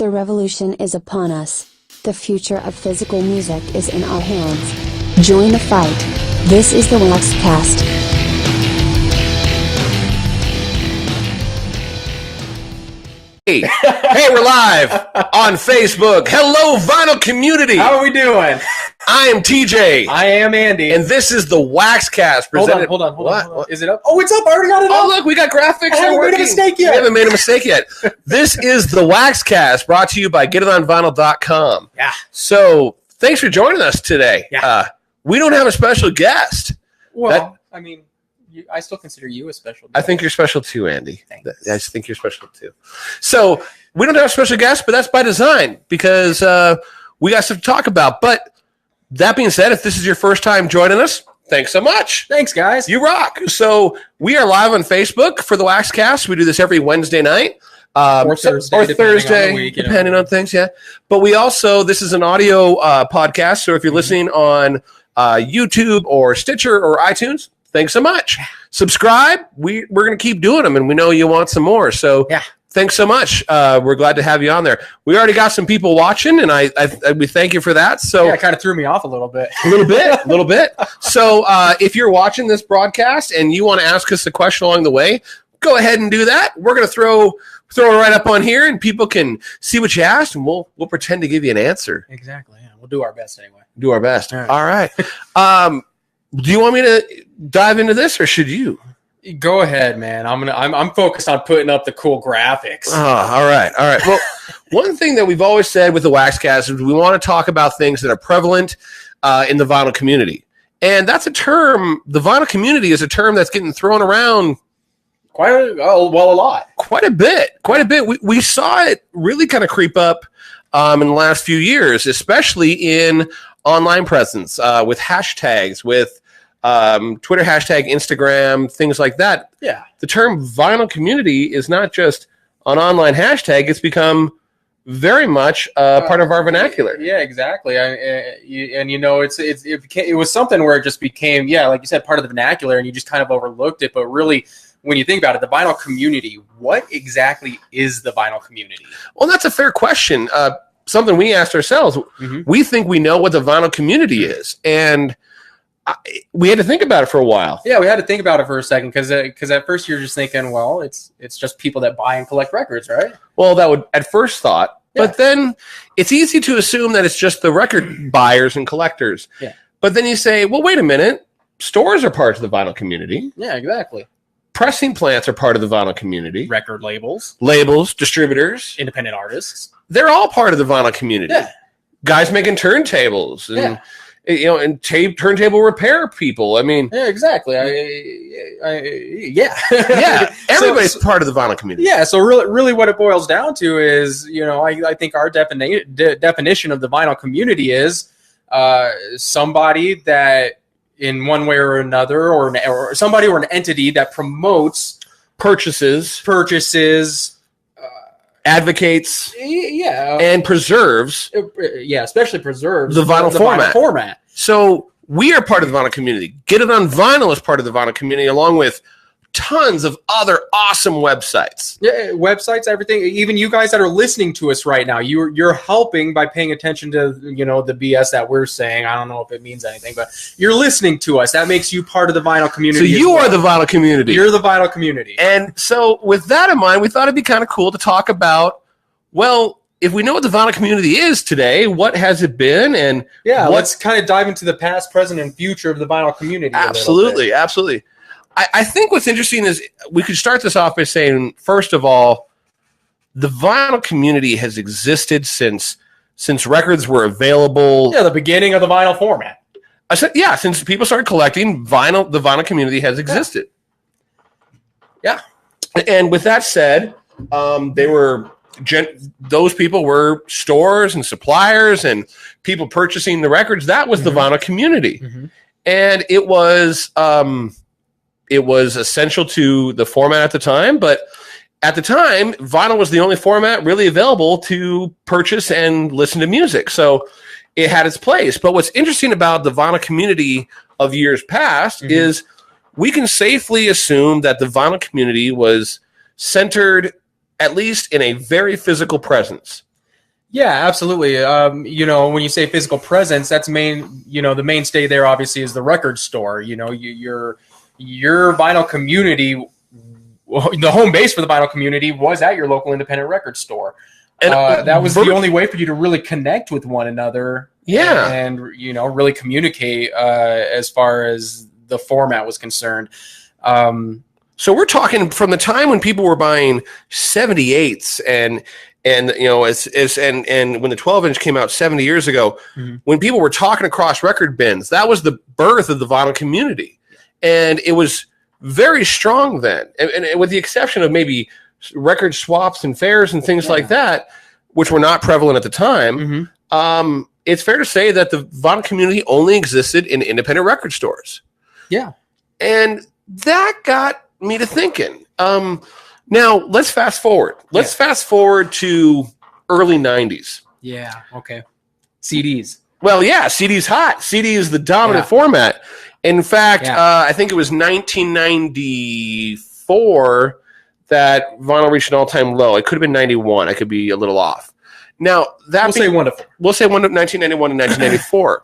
The revolution is upon us. The future of physical music is in our hands. Join the fight. This is the WaxCast. Hey, we're live on Facebook. Hello, vinyl community. How are we doing? I am TJ. I am Andy. And this is the WaxCast. Hold on. Is it up? Oh, it's up. I already got it up. Oh, look, we got graphics. I haven't made a mistake yet. We haven't made a mistake yet. This is the WaxCast, brought to you by GetItOnVinyl.com. Yeah. So, thanks for joining us today. Yeah. We don't have a special guest. Well, I still consider you a special guest. I think you're special too, Andy. Thanks. I think you're special too. So, we don't have a special guest, but that's by design because we got stuff to talk about. But that being said, if this is your first time joining us, thanks so much. Thanks, guys. You rock. So we are live on Facebook for the WaxCast. We do this every Wednesday night. Or Thursday, depending on things, yeah. But we also, this is an audio podcast, so if you're listening on YouTube or Stitcher or iTunes, thanks so much. Subscribe. We're going to keep doing them, and we know you want some more. So yeah. Thanks so much. We're glad to have you on there. We already got some people watching, and we thank you for that. So yeah, it kind of threw me off a little bit. A little bit. So if you're watching this broadcast and you want to ask us a question along the way, go ahead and do that. We're going to throw it right up on here, and people can see what you asked, and we'll pretend to give you an answer. Exactly. Yeah, we'll do our best anyway. Do our best. All right. Do you want me to dive into this, or should you? Go ahead, man. I'm focused on putting up the cool graphics. Oh, all right. Well, one thing that we've always said with the WaxCast is we want to talk about things that are prevalent in the vinyl community, and that's a term. The vinyl community is a term that's getting thrown around a lot. Quite a bit. We saw it really kind of creep up in the last few years, especially in online presence with hashtags, with Twitter hashtag, Instagram, things like that. Yeah. The term vinyl community is not just an online hashtag. It's become very much part of our vernacular. Yeah, exactly. It was something where it just became, like you said, part of the vernacular, and you just kind of overlooked it. But really, when you think about it, the vinyl community, what exactly is the vinyl community? Well, that's a fair question. Something we asked ourselves. Mm-hmm. We think we know what the vinyl community is, and we had to think about it for a while. Yeah, we had to think about it for a second because at first you're just thinking, well, it's just people that buy and collect records, right? Well, that would at first thought, but then it's easy to assume that it's just the record buyers and collectors. Yeah. But then you say, well, wait a minute, stores are part of the vinyl community. Yeah, exactly. Pressing plants are part of the vinyl community. Record labels, distributors, independent artists. They're all part of the vinyl community. Yeah. Guys making turntables and and turntable repair people. I mean, yeah, exactly. Everybody's part of the vinyl community. Yeah. So really, what it boils down to is, I think our definition of the vinyl community is somebody that, in one way or another, or somebody or an entity that promotes, purchases, advocates, and preserves, especially preserves the vinyl format. So we are part of the vinyl community. Get It On Vinyl is part of the vinyl community, along with tons of other awesome websites. Yeah, websites, everything. Even you guys that are listening to us right now, you're helping by paying attention to the BS that we're saying. I don't know if it means anything, but you're listening to us. That makes you part of the vinyl community. So you are the vinyl community. You're the vinyl community. And so with that in mind, we thought it'd be kind of cool to talk about, well, if we know what the vinyl community is today, what has it been? And let's kind of dive into the past, present, and future of the vinyl community. Absolutely. I think what's interesting is we could start this off by saying, first of all, the vinyl community has existed since records were available. Yeah, the beginning of the vinyl format. I said, since people started collecting vinyl, the vinyl community has existed. Yeah. And with that said, those people were stores and suppliers and people purchasing the records. That was the vinyl community. Mm-hmm. And it was essential to the format at the time, but at the time, vinyl was the only format really available to purchase and listen to music. So it had its place. But what's interesting about the vinyl community of years past is we can safely assume that the vinyl community was centered at least in a very physical presence. Yeah, absolutely. When you say physical presence, that's the mainstay there obviously is the record store. Your vinyl community, the home base for the vinyl community was at your local independent record store. And that was the only way for you to really connect with one another. Yeah. And really communicate as far as the format was concerned. So we're talking from the time when people were buying 78s and when the 12-inch came out 70 years ago, when people were talking across record bins, that was the birth of the vinyl community. And it was very strong then. And with the exception of maybe record swaps and fairs and things like that, which were not prevalent at the time, it's fair to say that the vinyl community only existed in independent record stores. Yeah. And that got me to thinking. Now, let's fast forward. Let's fast forward to early 90s. Yeah, okay. CDs. Well, yeah, CD's hot. CD is the dominant format. In fact, I think it was 1994 that vinyl reached an all-time low. It could have been 91. I could be a little off. Now, we'll say 1991 and 1994.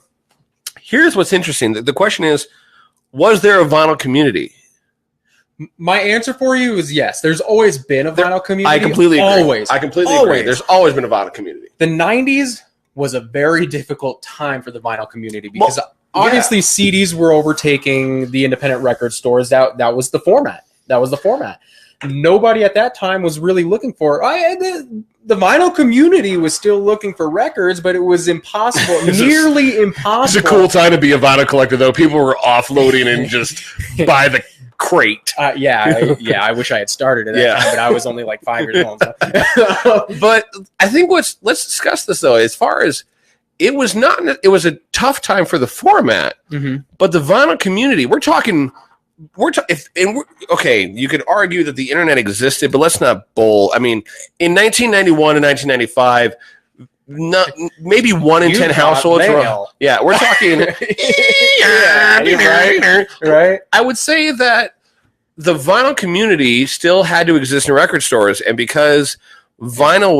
Here's what's interesting. The question is, was there a vinyl community? My answer for you is yes. There's always been a vinyl community. I completely agree. Always. I completely agree. There's always been a vinyl community. The 90s was a very difficult time for the vinyl community because obviously CDs were overtaking the independent record stores. That was the format. Nobody at that time was really looking for the vinyl community was still looking for records, but it was impossible, nearly impossible. It's a cool time to be a vinyl collector, though. People were offloading and just buy the crate. I wish I had started at that time, but I was only like 5 years old. So. But I think let's discuss this though. As far as it was a tough time for the format, but the vinyl community. You could argue that the internet existed, but let's not bull. I mean, in 1991 and 1995. Maybe 1 in 10 households. We're talking. Right. I would say that the vinyl community still had to exist in record stores, and because vinyl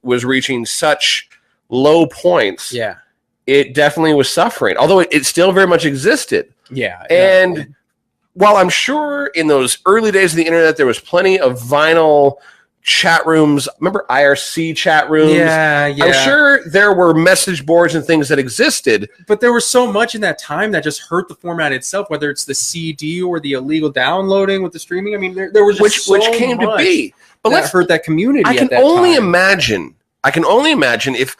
was reaching such low points, it definitely was suffering. Although it still very much existed. And while I'm sure in those early days of the internet there was plenty of vinyl chat rooms. Remember IRC chat rooms? Yeah. I'm sure there were message boards and things that existed. But there was so much in that time that just hurt the format itself, whether it's the CD or the illegal downloading with the streaming. I mean, there was just which came to be. But let's hurt that community. I can only imagine if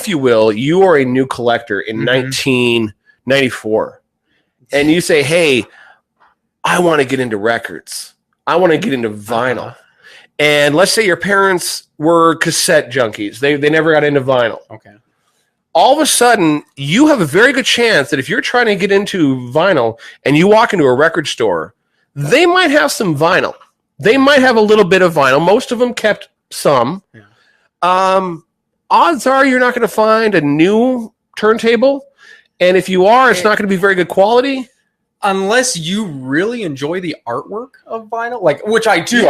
you will, you are a new collector in 1994 and you say, hey, I want to get into records. I want to get into vinyl. And let's say your parents were cassette junkies. They never got into vinyl. Okay. All of a sudden, you have a very good chance that if you're trying to get into vinyl and you walk into a record store, they might have some vinyl. They might have a little bit of vinyl. Most of them kept some. Yeah. Odds are you're not going to find a new turntable. And if you are, it's not going to be very good quality. Unless you really enjoy the artwork of vinyl, which I do.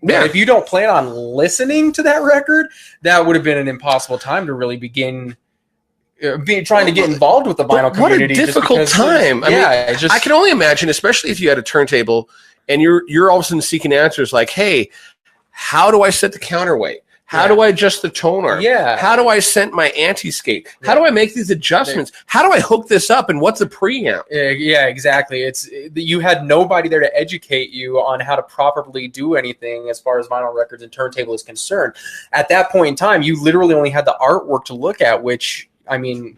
Yeah. If you don't plan on listening to that record, that would have been an impossible time to really begin trying to get involved with the vinyl community. What a difficult time. I can only imagine, especially if you had a turntable and you're all of a sudden seeking answers like, hey, how do I set the counterweight? How do I adjust the toner? Yeah. How do I set my anti-skate? How do I make these adjustments? How do I hook this up? And what's a preamp? Yeah, exactly. You had nobody there to educate you on how to properly do anything as far as vinyl records and turntable is concerned. At that point in time, you literally only had the artwork to look at, which, I mean,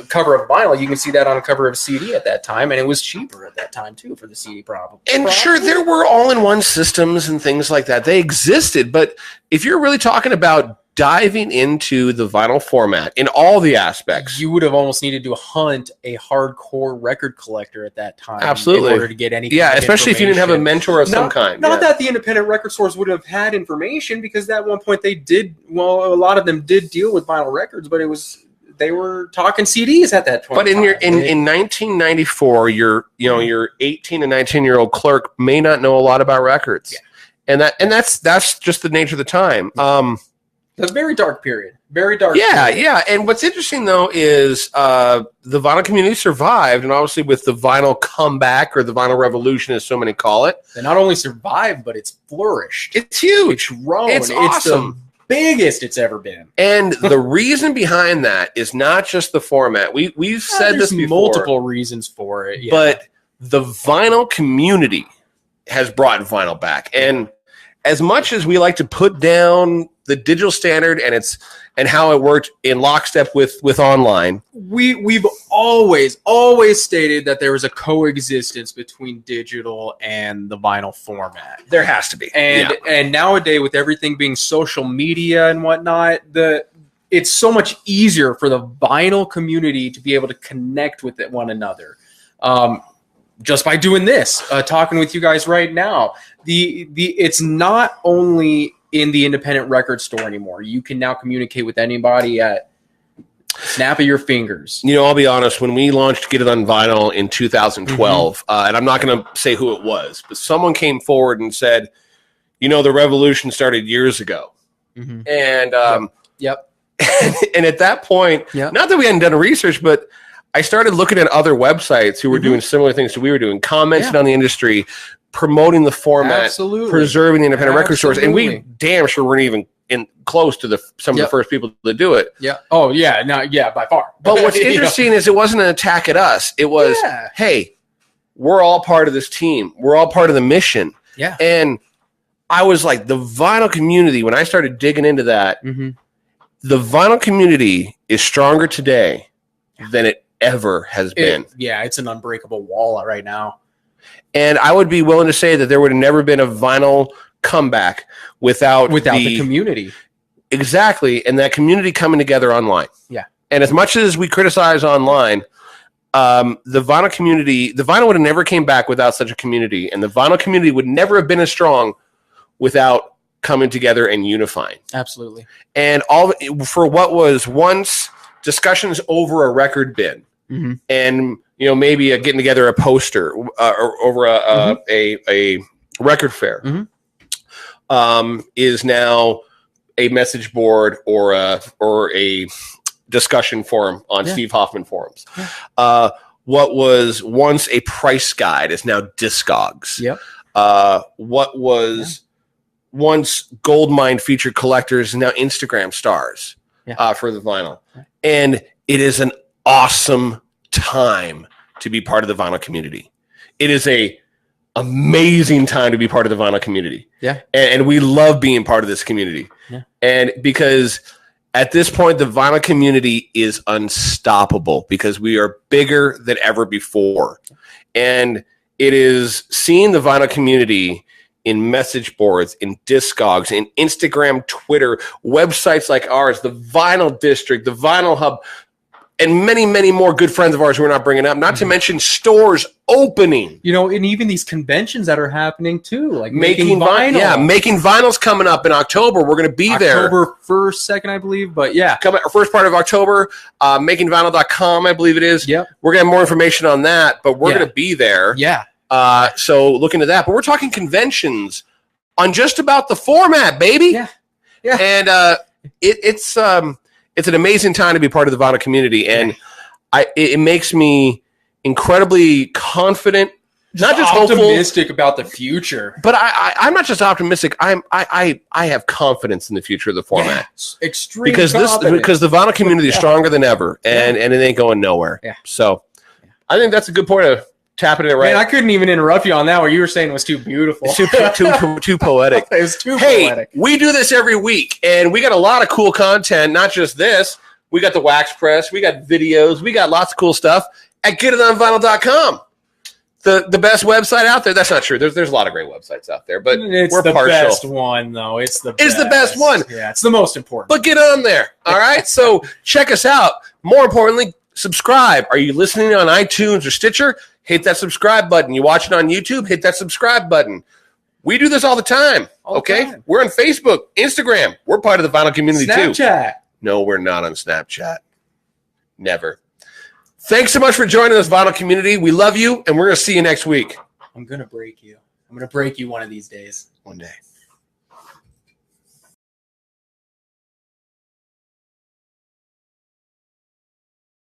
cover of vinyl, you can see that on a cover of CD at that time, and it was cheaper at that time too for the CD probably. And sure, there were all-in-one systems and things like that. They existed, but if you're really talking about diving into the vinyl format in all the aspects, you would have almost needed to hunt a hardcore record collector at that time. Absolutely. In order to get any especially if you didn't have a mentor of some kind. Not that the independent record stores would have had information, because at one point a lot of them did deal with vinyl records, but they were talking CDs at that point. But in 1994, your 18 and 19-year-old clerk may not know a lot about records, and that's just the nature of the time. That's a very dark period. Very dark. Yeah, period. yeah. And what's interesting though is the vinyl community survived, and obviously with the vinyl comeback or the vinyl revolution, as so many call it, They not only survived, but it's flourished. it's huge. It's grown. It's awesome. It's the biggest it's ever been. And the reason behind that is not just the format. We've said this There's before, multiple reasons for it. Yeah. but the vinyl community has brought vinyl back. And as much as we like to put down the digital standard and how it worked in lockstep with online, we've always stated that there was a coexistence between digital and the vinyl format. there has to be. And nowadays, with everything being social media and whatnot, it's so much easier for the vinyl community to be able to connect with one another. Just by doing this, talking with you guys right now, it's not only in the independent record store anymore. You can now communicate with anybody at snap of your fingers. You know, I'll be honest, when we launched Get It On Vinyl in 2012, and I'm not going to say who it was, but someone came forward and said, you know, the revolution started years ago. And Yep. and at that point, not that we hadn't done research, but I started looking at other websites who were doing similar things to we were doing, commenting on the industry, promoting the format, preserving the independent record stores, and we damn sure weren't even close to some of the first people to do it. Yeah. Oh yeah. No. Yeah. By far. But what's interesting is it wasn't an attack at us. It was, hey, we're all part of this team. We're all part of the mission. Yeah. And I was like, the vinyl community. When I started digging into that, the vinyl community is stronger today than it ever has been. It's an unbreakable wall right now. And I would be willing to say that there would have never been a vinyl comeback without the community. Exactly. And that community coming together online. Yeah. And as much as we criticize online, the vinyl would have never came back without such a community. And the vinyl community would never have been as strong without coming together and unifying. Absolutely. And for what was once discussions over a record bin, and maybe getting together a poster over a record fair, is now a message board or a discussion forum on Steve Hoffman forums. What was once a price guide is now Discogs. Yep. What was once Goldmine featured collectors is now Instagram stars for the vinyl. And it is an awesome time to be part of the vinyl community. It is a amazing time to be part of the vinyl community. Yeah. And we love being part of this community. Yeah. And because at this point, the vinyl community is unstoppable because we are bigger than ever before. And it is seeing the vinyl community in message boards, in Discogs, in Instagram, Twitter, websites like ours, the Vinyl District, the Vinyl Hub, and many, many more good friends of ours who we're not bringing up, not to mention stores opening. And even these conventions that are happening too, like Making Vinyl. Yeah, Making Vinyl's coming up in October. We're going to be there. October 1st, 2nd, I believe, but first part of October, makingvinyl.com, I believe it is. Yep. We're going to have more information on that, but we're going to be there. Yeah. So look into that. But we're talking conventions on just about the format, baby. Yeah. Yeah. And it's an amazing time to be part of the vinyl community, and it makes me incredibly confident, not just optimistic hopeful, about the future. But I'm not just optimistic. I have confidence in the future of the format. Yeah, extreme because the vinyl community is stronger than ever, and it ain't going nowhere. Yeah. So I think that's a good point of tapping it right. Man, I couldn't even interrupt you on that. What you were saying was too beautiful. It's too poetic. It was too poetic. We do this every week, and we got a lot of cool content, not just this. We got the Wax Press. We got videos. We got lots of cool stuff at getitonvinyl.com. The best website out there. That's not true. There's a lot of great websites out there, but we're partial. Best one, though. It's the best one. Yeah, it's the most important. But get on there, all right? So check us out. More importantly, subscribe. Are you listening on iTunes or Stitcher? Hit that subscribe button. You watch it on YouTube? Hit that subscribe button. We do this all the time, okay? We're on Facebook, Instagram. We're part of the vinyl community, too. Snapchat. No, we're not on Snapchat. Never. Thanks so much for joining us, vinyl community. We love you, and we're going to see you next week. I'm going to break you. I'm going to break you one of these days. One day.